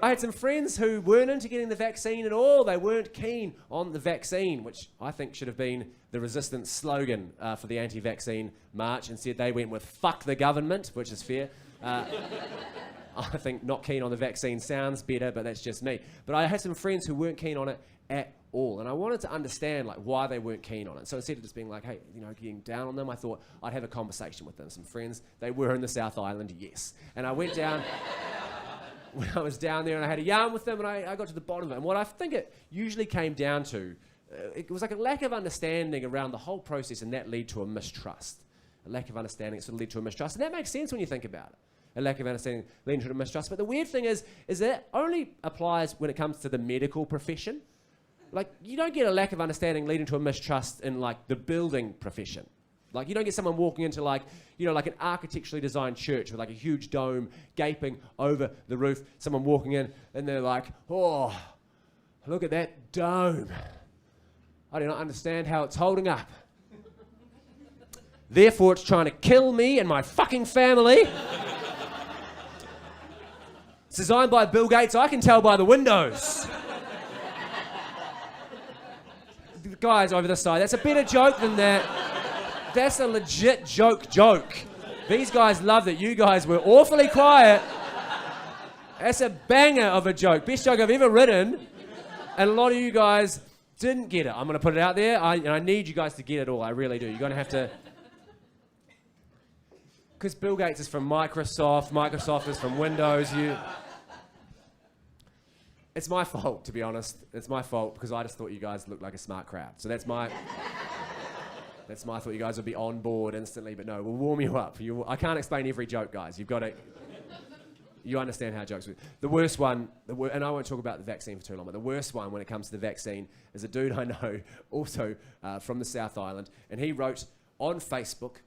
I had some friends who weren't into getting the vaccine at all. They weren't keen on the vaccine, which I think should have been the resistance slogan for the anti-vaccine march. Instead, they went with "fuck the government," which is fair. I think not keen on the vaccine sounds better, but that's just me. But I had some friends who weren't keen on it at all, and I wanted to understand like why they weren't keen on it. So instead of just being like, hey, you know, getting down on them, I thought I'd have a conversation with them. Some friends, they were in the South Island, yes. And I went down, when I was down there and I had a yarn with them and I got to the bottom of it. And what I think it usually came down to, it was like a lack of understanding around the whole process, and that led to a mistrust. A lack of understanding sort of led to a mistrust. And that makes sense when you think about it. A lack of understanding leading to a mistrust. But the weird thing is that only applies when it comes to the medical profession. Like, you don't get a lack of understanding leading to a mistrust in, like, the building profession. Like, you don't get someone walking into, like, you know, like an architecturally designed church with, like, a huge dome gaping over the roof. Someone walking in, and they're like, oh, look at that dome. I do not understand how it's holding up. Therefore, it's trying to kill me and my fucking family. It's designed by Bill Gates. I can tell by the windows. The guys over this side, that's a better joke than that. That's a legit joke. These guys loved it. You guys were awfully quiet. That's a banger of a joke. Best joke I've ever written. And a lot of you guys didn't get it. I'm going to put it out there. I need you guys to get it all. I really do. You're going to have to... Because Bill Gates is from Microsoft. Microsoft is from Windows. It's my fault, to be honest. It's my fault because I just thought you guys looked like a smart crowd. So that's my thought you guys would be on board instantly, but no, we'll warm you up. I can't explain every joke, guys. You've got to... You understand how jokes work. The worst one, and I won't talk about the vaccine for too long, but the worst one when it comes to the vaccine is a dude I know, also from the South Island, and he wrote on Facebook,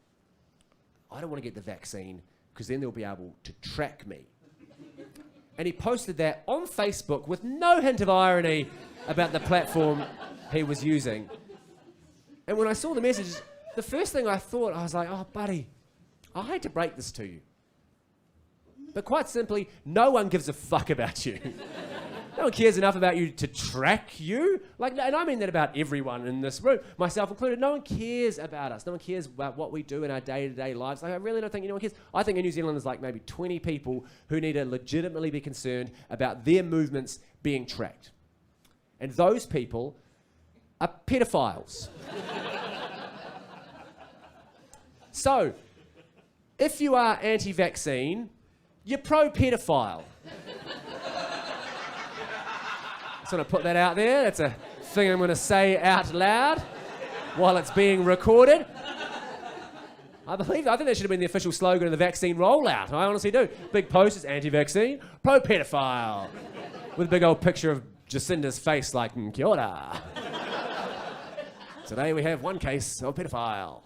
I don't want to get the vaccine because then they'll be able to track me. And he posted that on Facebook with no hint of irony about the platform he was using. And when I saw the message, the first thing I thought, I was like, oh, buddy, I hate to break this to you. But quite simply, no one gives a fuck about you. No one cares enough about you to track you. Like, and I mean that about everyone in this room, myself included. No one cares about us. No one cares about what we do in our day-to-day lives. Like, I really don't think anyone cares. I think in New Zealand there's like maybe 20 people who need to legitimately be concerned about their movements being tracked. And those people are pedophiles. So, if you are anti-vaccine, you're pro-pedophile. Just want to put that out there. That's a thing I'm going to say out loud while it's being recorded. I think that should have been the official slogan of the vaccine rollout. I honestly do. Big posters, anti-vaccine, pro-pedophile. With a big old picture of Jacinda's face like, kia ora. Today we have one case of pedophile.